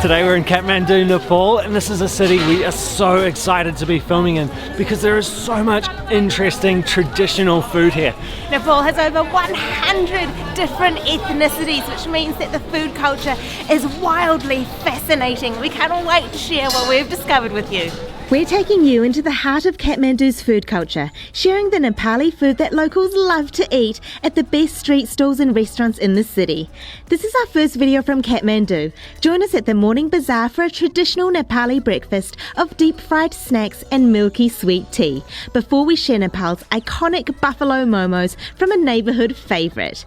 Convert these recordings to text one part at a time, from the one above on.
Today we're in Kathmandu, Nepal, and this is a city we are so excited to be filming in because there is so much interesting traditional food here. Nepal has over 100 different ethnicities, which means that the food culture is wildly fascinating. We can't wait to share what we've discovered with you. We're taking you into the heart of Kathmandu's food culture, sharing the Nepali food that locals love to eat at the best street stalls and restaurants in the city. This is our first video from Kathmandu. Join us at the morning bazaar for a traditional Nepali breakfast of deep fried snacks and milky sweet tea, before we share Nepal's iconic buffalo momos from a neighbourhood favourite.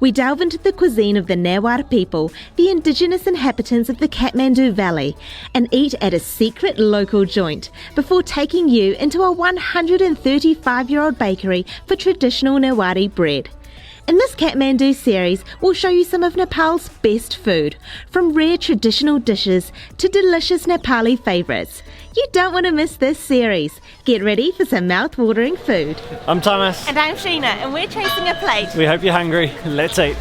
We delve into the cuisine of the Newar people, the indigenous inhabitants of the Kathmandu Valley, and eat at a secret local joint before taking you into a 135-year-old bakery for traditional Newari bread. In this Kathmandu series, we'll show you some of Nepal's best food, from rare traditional dishes to delicious Nepali favourites. You don't want to miss this series. Get ready for some mouth-watering food. I'm Thomas. And I'm Sheena, and we're chasing a plate. We hope you're hungry. Let's eat.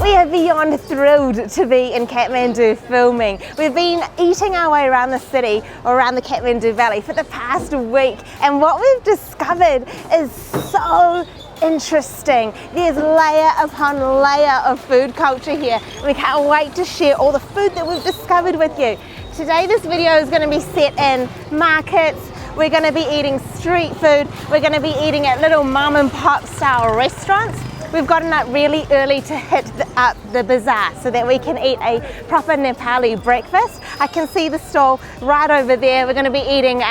We are beyond thrilled to be in Kathmandu filming. We've been eating our way around the city or around the Kathmandu Valley for the past week, and what we've discovered is so interesting. There's layer upon layer of food culture here. We can't wait to share all the food that we've discovered with you. Today this video is going to be set in markets. We're going to be eating street food. We're going to be eating at little mom and pop style restaurants. We've gotten up really early to hit up the bazaar so that we can eat a proper Nepali breakfast. I can see the stall right over there. We're going to be eating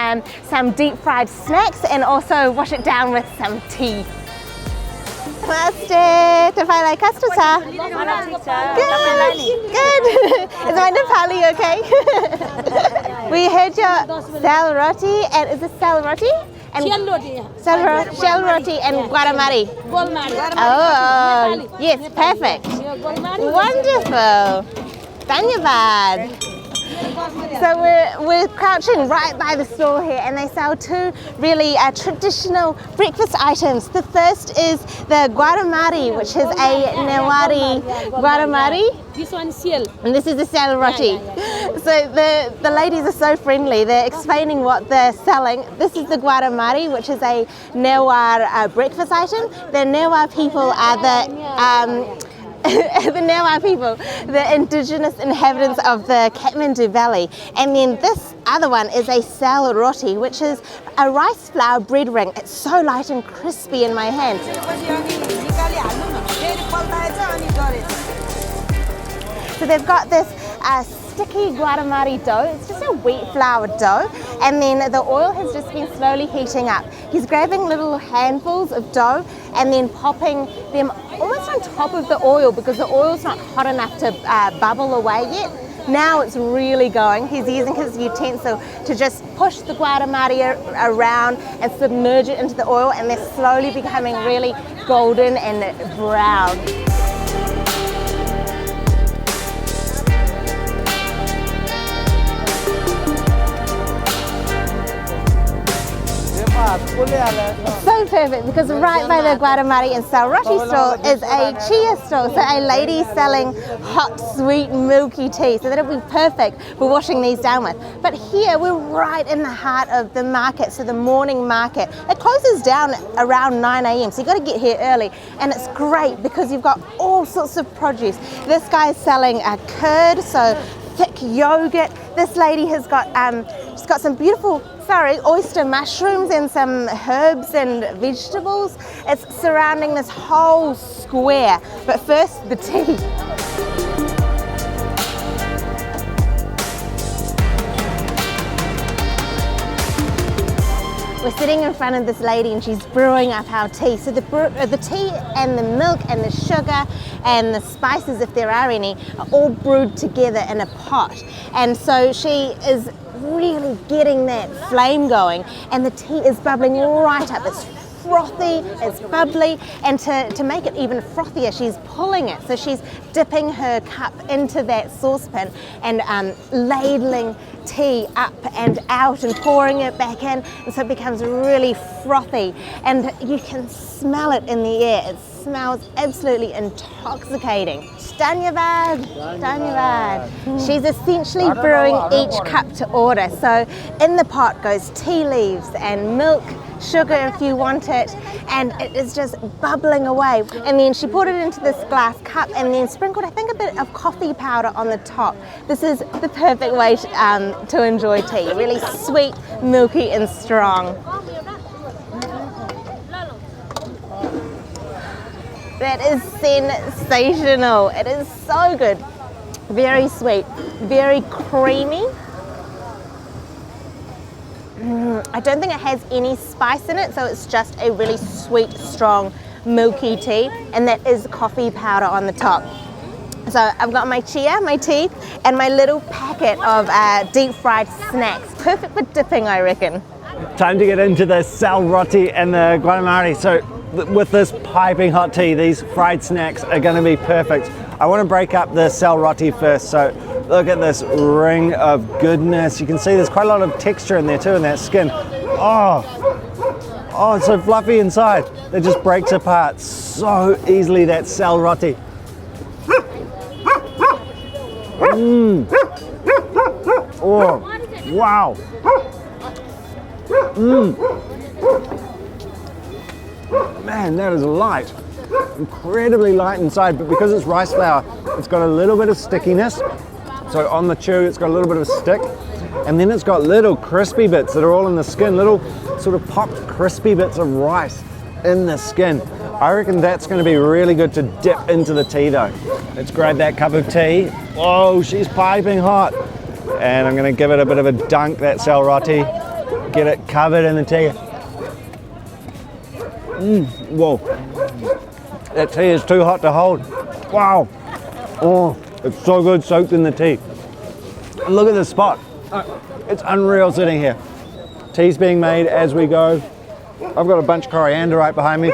some deep fried snacks and also wash it down with some tea. Namaste. Tapaiलाई कस्तो छ? Good. Is my Nepali okay? We heard your sal roti, and is this sal roti? And shell roti and gwaramari. Oh, yes, perfect. Wonderful. Dhanyavad. So we're crouching right by the store here, and they sell two really traditional breakfast items. The first is the gwaramari, which is a Newari gwaramari. This one is seal. And this is the sal roti. So the ladies are so friendly. They're explaining what they're selling. This is the gwaramari, which is a Newar breakfast item. The Newar people are the Newar people, the indigenous inhabitants of the Kathmandu Valley. And then this other one is a sal roti, which is a rice flour bread ring. It's so light and crispy in my hand. So they've got this sticky gwaramari dough. It's just a wheat flour dough, and then the oil has just been slowly heating up. He's grabbing little handfuls of dough and then popping them almost on top of the oil because the oil's not hot enough to bubble away yet. Now it's really going. He's using his utensil to just push the gwaramari around and submerge it into the oil, and they're slowly becoming really golden and brown. So perfect, because right by the gwaramari and sal roti stall is a chiya stall, so a lady selling hot, sweet, milky tea, so that'll be perfect for washing these down with. But here we're right in the heart of the market, so the morning market. It closes down around 9 a.m, so you've got to get here early, and it's great because you've got all sorts of produce. This guy's selling a curd, so thick yogurt. This lady has got she's got some beautiful oyster mushrooms and some herbs and vegetables. It's surrounding this whole square. But first, the tea. We're sitting in front of this lady and she's brewing up our tea. So the tea and the milk and the sugar and the spices, if there are any, are all brewed together in a pot. And so she is really getting that flame going, and the tea is bubbling right up. It's frothy, it's bubbly, and to make it even frothier, she's pulling it. So she's dipping her cup into that saucepan and ladling tea up and out and pouring it back in, and so it becomes really frothy, and you can smell it in the air. It smells absolutely intoxicating. Dhanyavad. She's essentially brewing each cup to order. So in the pot goes tea leaves and milk, sugar if you want it, and it is just bubbling away. And then she poured it into this glass cup and then sprinkled, I think, a bit of coffee powder on the top. This is the perfect way to enjoy tea. Really sweet, milky and strong. That is sensational. It is so good. Very sweet, very creamy. I don't think it has any spice in it, so it's just a really sweet, strong, milky tea, and that is coffee powder on the top. So I've got my chiya, my tea, and my little packet of deep fried snacks. Perfect for dipping, I reckon. Time to get into the sal roti and the gwaramari. So with this piping hot tea, these fried snacks are going to be perfect. I want to break up the sal roti first. So look at this ring of goodness. You can see there's quite a lot of texture in there too, in that skin. Oh, it's so fluffy inside. It just breaks apart so easily, that sal roti. Oh, wow. Man, that is light. Incredibly light inside, but because it's rice flour, it's got a little bit of stickiness. So on the chew, it's got a little bit of stick. And then it's got little crispy bits that are all in the skin, little sort of popped crispy bits of rice in the skin. I reckon that's going to be really good to dip into the tea though. Let's grab that cup of tea. Oh, she's piping hot. And I'm going to give it a bit of a dunk, that sal roti. Get it covered in the tea. Whoa. That tea is too hot to hold. Wow. Oh, it's so good soaked in the tea. Look at this spot. It's unreal sitting here. Tea's being made as we go. I've got a bunch of coriander right behind me.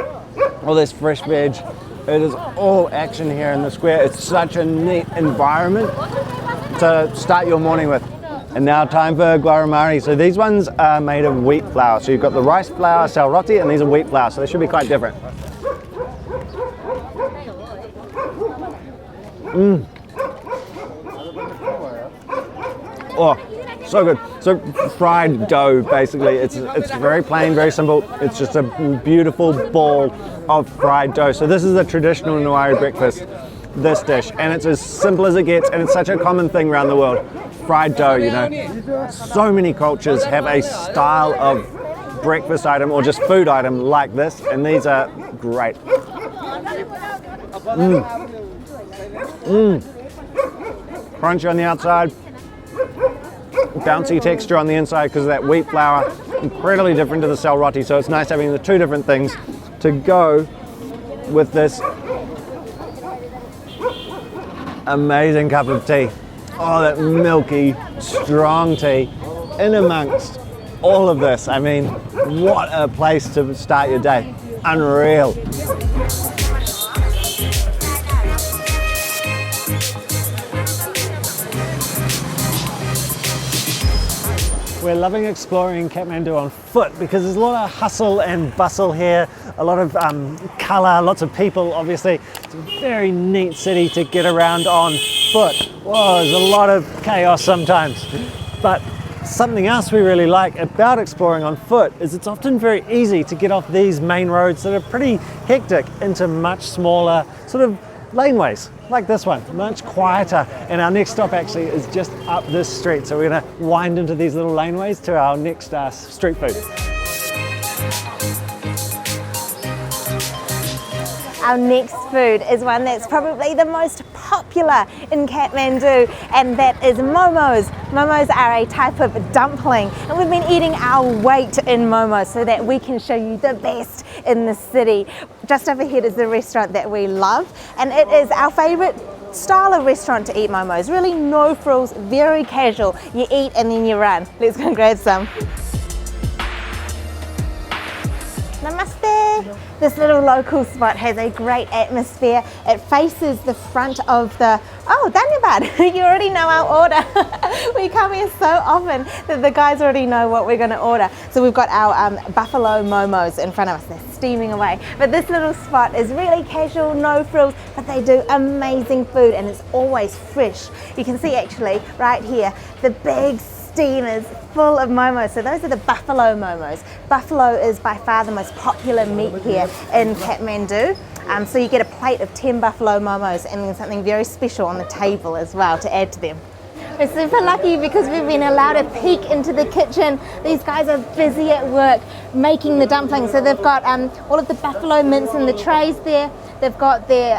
All this fresh veg. It is all action here in the square. It's such a neat environment to start your morning with. And now time for gwaramari. So these ones are made of wheat flour. So you've got the rice flour, sal roti, and these are wheat flour. So they should be quite different. Oh, so good. So fried dough, basically. It's very plain, very simple. It's just a beautiful ball of fried dough. So this is a traditional Newari breakfast, this dish, and it's as simple as it gets, and it's such a common thing around the world. Fried dough, you know. So many cultures have a style of breakfast item or just food item like this, and these are great. Crunchy on the outside, bouncy texture on the inside because of that wheat flour. Incredibly different to the sal roti, so it's nice having the two different things to go with this amazing cup of tea. Oh, that milky, strong tea in amongst all of this. I mean, what a place to start your day. Unreal. We're loving exploring Kathmandu on foot because there's a lot of hustle and bustle here, a lot of colour, lots of people, obviously. It's a very neat city to get around on foot. Whoa, there's a lot of chaos sometimes. But something else we really like about exploring on foot is it's often very easy to get off these main roads that are pretty hectic into much smaller sort of laneways, like this one, much quieter. And our next stop actually is just up this street. So we're gonna wind into these little laneways to our next street food. Our next food is one that's probably the most popular in Kathmandu, and that is momos. Momos are a type of dumpling, and we've been eating our weight in momos so that we can show you the best in the city. Just over here is the restaurant that we love, and it is our favourite style of restaurant to eat momos. Really no frills, very casual. You eat and then you run. Let's go grab some. Namaste. This little local spot has a great atmosphere. It faces the front of the, oh, Danyabad, you already know our order. We come here so often that the guys already know what we're going to order. So we've got our buffalo momos in front of us. They're steaming away. But this little spot is really casual, no frills, but they do amazing food and it's always fresh. You can see actually right here, the big steamers full of momos. So those are the buffalo momos. Buffalo is by far the most popular meat here in Kathmandu. So you get a plate of 10 buffalo momos and then something very special on the table as well to add to them. We're super lucky because we've been allowed a peek into the kitchen. These guys are busy at work making the dumplings. So they've got all of the buffalo mince in the trays there. They've got their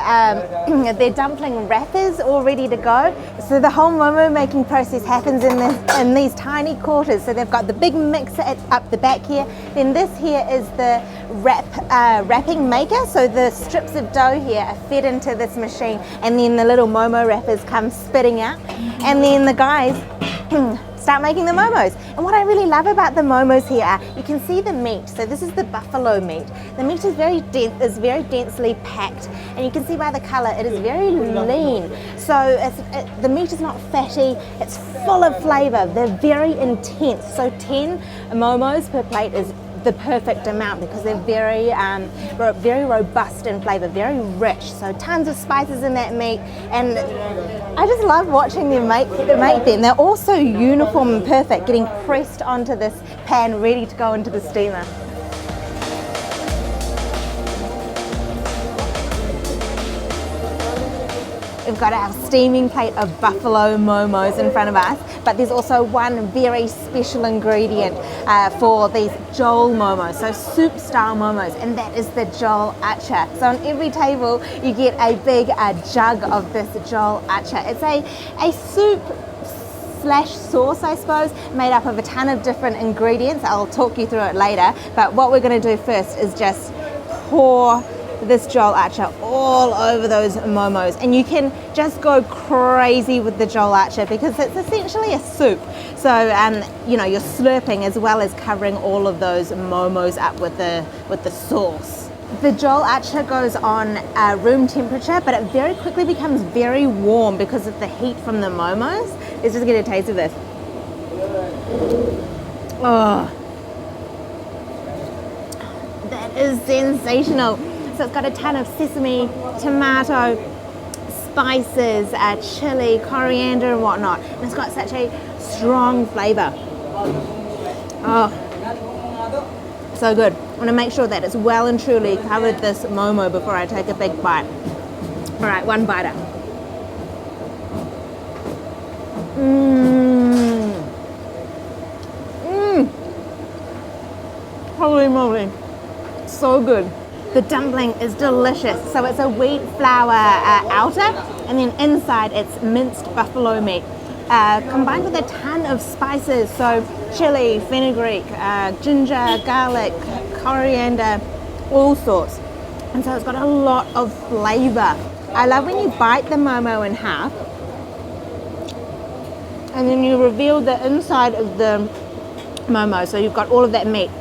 dumpling wrappers all ready to go. So the whole momo making process happens in these tiny quarters. So they've got the big mixer up the back here. Then this here is the wrapping maker. So the strips of dough here are fed into this machine and then the little momo wrappers come spitting out. And then the guys start making the momos. And what I really love about the momos here are, you can see the meat. So this is the buffalo meat. The meat is very densely packed, and you can see by the color it is very lean. So the meat is not fatty, it's full of flavor. They're very intense. So 10 momos per plate is the perfect amount because they're very robust in flavor, very rich. So tons of spices in that meat, and I just love watching them make them. They're all so uniform and perfect, getting pressed onto this pan, ready to go into the steamer. We've got our steaming plate of buffalo momos in front of us, but there's also one very special ingredient for these jol momos, so soup style momos, and that is the jol acha. So on every table you get a big jug of this jol acha. It's a soup slash sauce, I suppose, made up of a ton of different ingredients. I'll talk you through it later, but what we're going to do first is just pour this jol acha all over those momos, and you can just go crazy with the jol acha because it's essentially a soup. So you know, you're slurping as well as covering all of those momos up with the sauce. The jol acha goes on room temperature, but it very quickly becomes very warm because of the heat from the momos. Let's just get a taste of this. Oh, that is sensational. So it's got a ton of sesame, tomato, spices, chili, coriander and whatnot. And it's got such a strong flavour. Oh, so good. I want to make sure that it's well and truly covered this momo before I take a big bite. All right, one bite. Holy moly, so good. The dumpling is delicious. So it's a wheat flour outer, and then inside it's minced buffalo meat, combined with a ton of spices. So chili, fenugreek, ginger, garlic, coriander, all sorts. And so it's got a lot of flavor. I love when you bite the momo in half, and then you reveal the inside of the momo. So you've got all of that meat,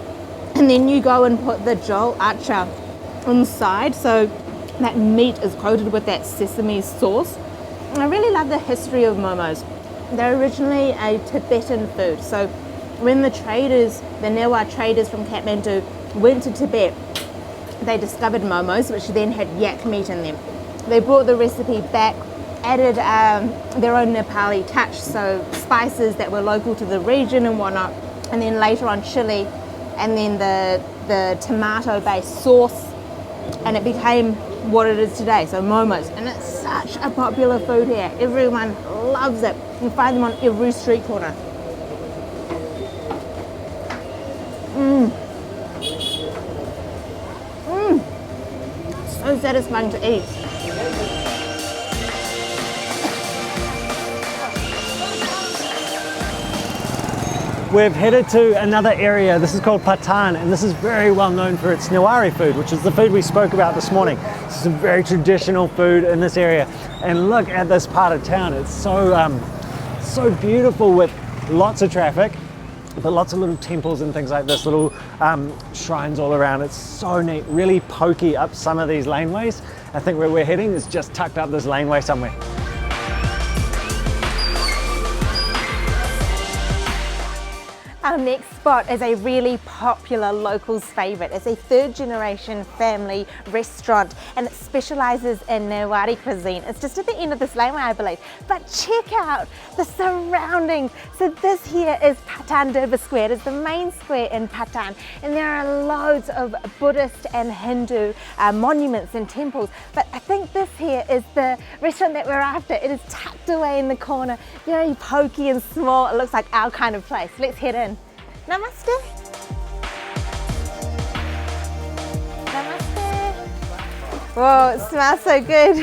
and then you go and put the jol acha inside, so that meat is coated with that sesame sauce. And I really love the history of momos. They're originally a Tibetan food. So when the Newar traders from Kathmandu went to Tibet, they discovered momos, which then had yak meat in them. They brought the recipe back, added their own Nepali touch, so spices that were local to the region and whatnot, and then later on chili, and then the tomato-based sauce, and it became what it is today, so momos. And it's such a popular food here. Everyone loves it. You find them on every street corner. So satisfying to eat. We've headed to another area. This is called Patan, and this is very well known for its Newari food, which is the food we spoke about this morning. This is some very traditional food in this area. And look at this part of town. It's so beautiful with lots of traffic. but lots of little temples and things like this, little shrines all around. It's so neat, really pokey up some of these laneways. I think where we're heading is just tucked up this laneway somewhere. Our next spot is a really popular locals favourite. It's a third generation family restaurant and it specialises in Newari cuisine. It's just at the end of this laneway, I believe. But check out the surroundings. So this here is Patan Square. It is the main square in Patan, and there are loads of Buddhist and Hindu monuments and temples. But I think this here is the restaurant that we're after. It is tucked away in the corner, very pokey and small. It looks like our kind of place. Let's head in. Namaste. Namaste. Whoa, it smells so good.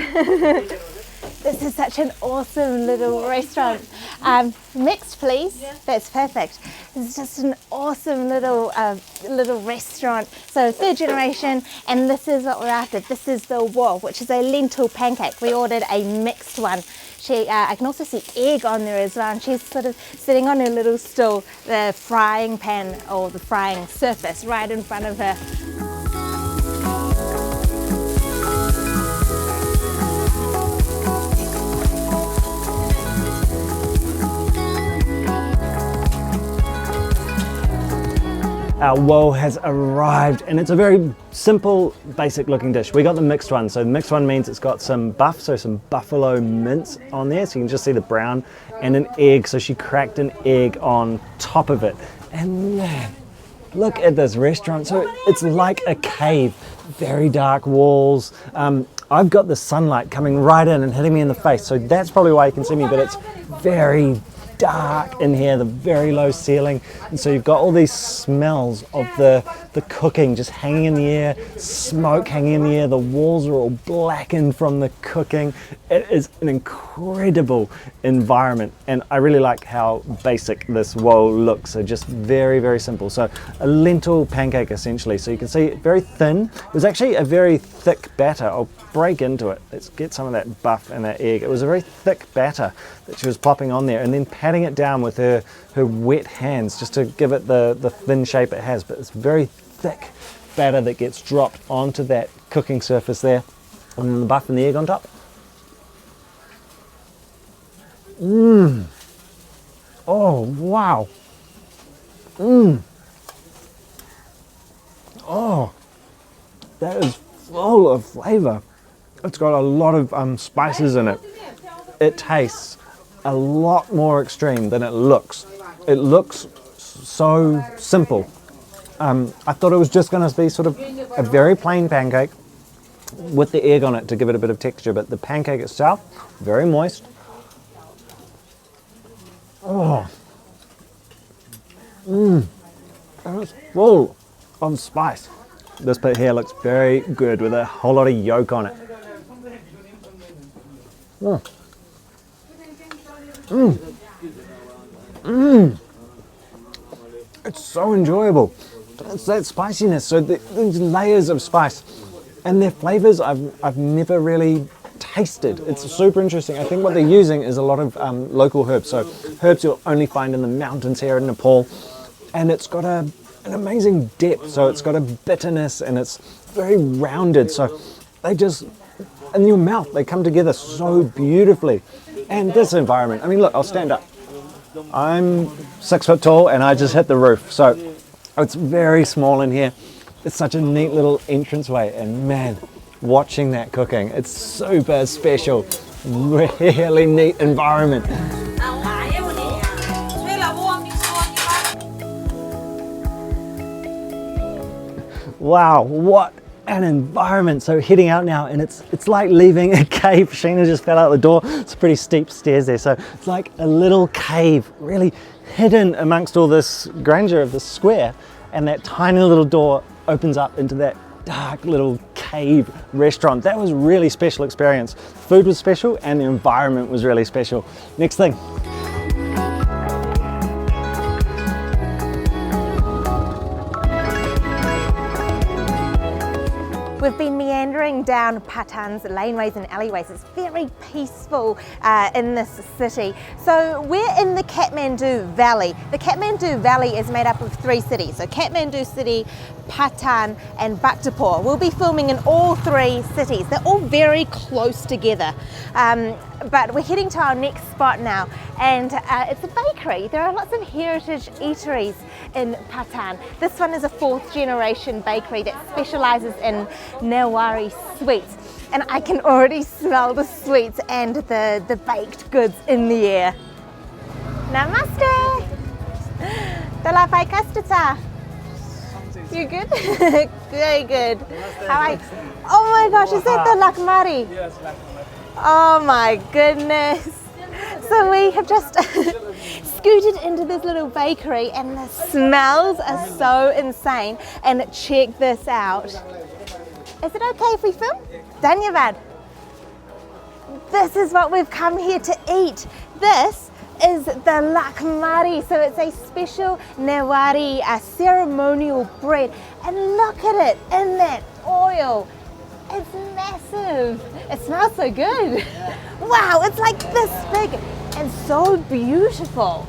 This is such an awesome little restaurant. Mixed, please. Yeah. That's perfect. It's just an awesome little restaurant. So third generation, and this is what we're after. This is the wo, which is a lentil pancake. We ordered a mixed one. I can also see egg on there as well, and she's sort of sitting on her little stool, the frying pan or the frying surface right in front of her. Our wo has arrived, and it's a very simple, basic looking dish. We got the mixed one, so the mixed one means it's got some buff, so some buffalo mince on there, so you can just see the brown, and an egg, so she cracked an egg on top of it. And man, look at this restaurant. So it's like a cave, very dark walls. I've got the sunlight coming right in and hitting me in the face, so that's probably why you can see me, but it's very dark in here, the very low ceiling, and so you've got all these smells of the cooking just hanging in the air, smoke hanging in the air, the walls are all blackened from the cooking. It is an incredible environment, and I really like how basic this wo looks. So just very, very simple. So a lentil pancake essentially, so you can see very thin. It was actually a very thick batter. I'll break into it. Let's get some of that buff and that egg. It was a very thick batter that she was plopping on there, and then patting it down with her wet hands just to give it the thin shape it has. But it's very thick batter that gets dropped onto that cooking surface there, and then the buff and the egg on top. Oh wow. Oh, that is full of flavour. It's got a lot of spices in it. It tastes a lot more extreme than it looks. It looks so simple. I thought it was just going to be sort of a very plain pancake with the egg on it to give it a bit of texture, but the pancake itself, very moist. Oh, and it's full of spice. This bit here looks very good with a whole lot of yolk on it. It's so enjoyable. It's that spiciness, so these layers of spice, and their flavors I've never really tasted. It's super interesting. I think what they're using is a lot of local herbs, so herbs you'll only find in the mountains here in Nepal, and it's got an amazing depth, so it's got a bitterness and it's very rounded, so they just, in your mouth, they come together so beautifully. And this environment, I mean look, I'll stand up. I'm 6 foot tall and I just hit the roof, so it's very small in here. It's such a neat little entranceway, and man, watching that cooking, it's super special. Really neat environment. Wow, what an environment. So heading out now, and it's like leaving a cave. Sheena just fell out the door. It's pretty steep stairs there, so it's like a little cave, really hidden amongst all this grandeur of the square, and that tiny little door opens up into that dark little cave restaurant. That was a really special experience. Food was special and the environment was really special. Next thing. We've been meandering down Patan's laneways and alleyways. It's very peaceful in this city. So we're in the Kathmandu Valley. The Kathmandu Valley is made up of 3 cities. So Kathmandu City, Patan and Bhaktapur. We'll be filming in all 3 cities. They're all very close together. But we're heading to our next spot now, and it's a bakery. There are lots of heritage eateries in Patan. This one is a 4th generation bakery that specialises in Newari sweets. And I can already smell the sweets and the baked goods in the air. Namaste! Talapai kastata. You good? Very good. How are you? Oh my gosh, is that the lakhamari? Yes, lakhamari. Oh my goodness. So we have just scooted into this little bakery and the smells are so insane. And check this out. Is it okay if we film? Dhanyavad. This is what we've come here to eat. This is the lakhamari. So it's a special Newari ceremonial bread. And look at it in that oil. It's massive. It smells so good. Wow, it's like this big and so beautiful.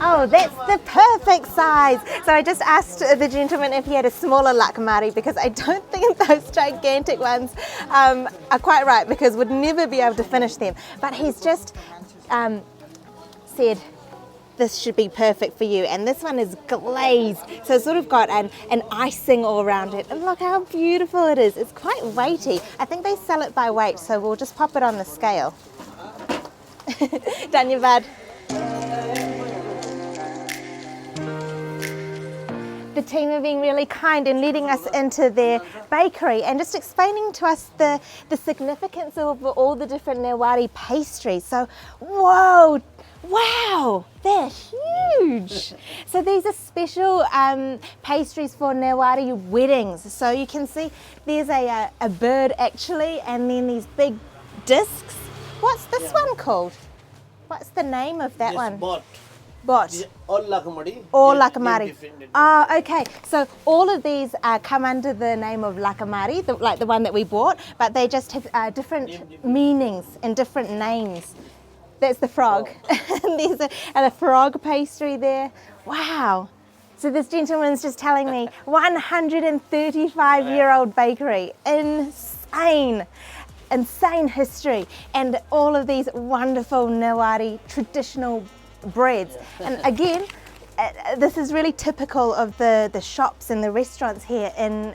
Oh, that's the perfect size. So I just asked the gentleman if he had a smaller lakhamari because I don't think those gigantic ones are quite right because we'd never be able to finish them. But he's just said this should be perfect for you, and this one is glazed, so it's sort of got an icing all around it, and look how beautiful it is. It's quite weighty. I think they sell it by weight, so we'll just pop it on the scale. Dhanyavad. The team are being really kind and letting us into their bakery and just explaining to us the significance of all the different Newari pastries. So, whoa! Wow, they're huge. So these are special pastries for Newari weddings. So you can see there's a bird actually, and then these big discs. What's this one called? What's the name of that one? Bot. All lakhamari. All lakhamari. Oh, okay. So all of these come under the name of lakhamari, like the one that we bought, but they just have different meanings and different names. That's the frog. And there's a frog pastry there. Wow. So this gentleman's just telling me 135-year-old bakery. Insane. Insane history. And all of these wonderful Newari traditional breads. And again, this is really typical of the shops and the restaurants here in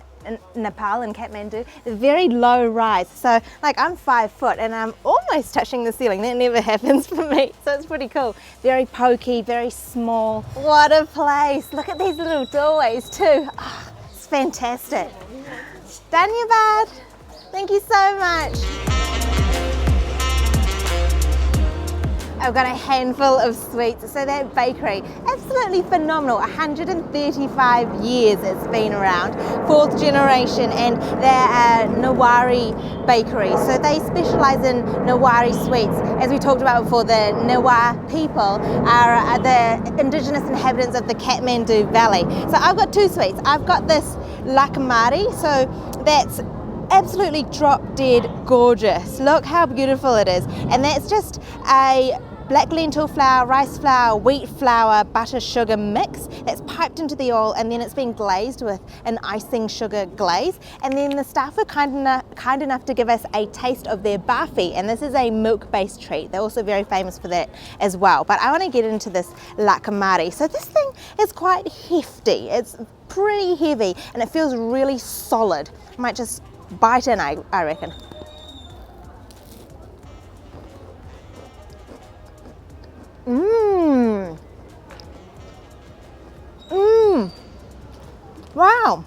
Nepal and Kathmandu. Very low rise, so like I'm 5 foot and I'm almost touching the ceiling. That never happens for me, so it's pretty cool. Very pokey, very small. What a place. Look at these little doorways too. Oh, it's fantastic. Dhanyavad. Thank you so much. I've got a handful of sweets. So that bakery, absolutely phenomenal. 135 years it's been around, 4th generation, and they're a Newari bakery. So they specialise in Newari sweets. As we talked about before, the Newar people are the indigenous inhabitants of the Kathmandu Valley. So I've got 2 sweets. I've got this lakhamari, so that's absolutely drop dead gorgeous. Look how beautiful it is. And that's just a black lentil flour, rice flour, wheat flour, butter, sugar mix that's piped into the oil, and then it's been glazed with an icing sugar glaze. And then the staff were kind enough to give us a taste of their barfi, and this is a milk-based treat. They're also very famous for that as well. But I want to get into this lakhamari. So this thing is quite hefty. It's pretty heavy, and it feels really solid. I might just bite in, I reckon. Mmm. Mmm. Wow.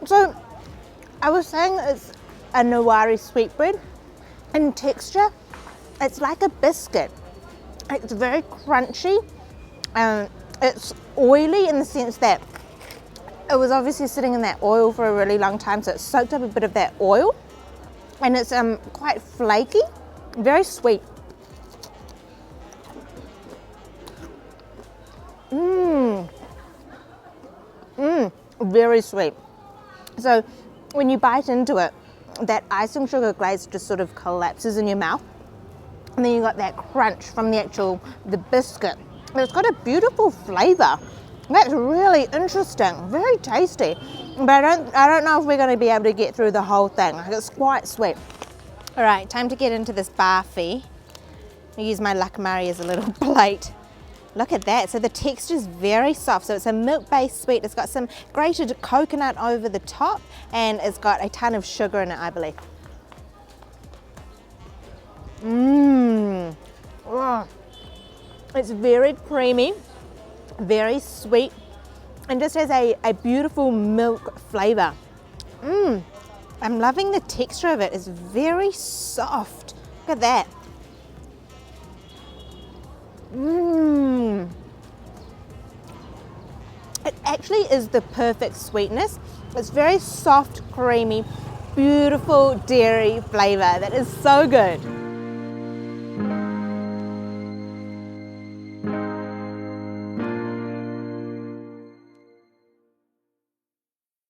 So I was saying it's a Newari sweetbread. In texture, it's like a biscuit. It's very crunchy. It's oily in the sense that it was obviously sitting in that oil for a really long time, so it soaked up a bit of that oil, and it's quite flaky, very sweet. Very sweet. So when you bite into it, that icing sugar glaze just sort of collapses in your mouth. And then you got that crunch from the biscuit. But it's got a beautiful flavour. That's really interesting, very tasty. But I don't know if we're going to be able to get through the whole thing. It's quite sweet. All right, time to get into this barfi. I use my lakhamari as a little plate. Look at that, so the texture is very soft. So it's a milk-based sweet. It's got some grated coconut over the top, and it's got a ton of sugar in it, I believe. Mmm. Oh. It's very creamy, very sweet, and just has a beautiful milk flavour. Mmm. I'm loving the texture of it. It's very soft. Look at that. Mmm. It actually is the perfect sweetness. It's very soft, creamy, beautiful dairy flavour. That is so good.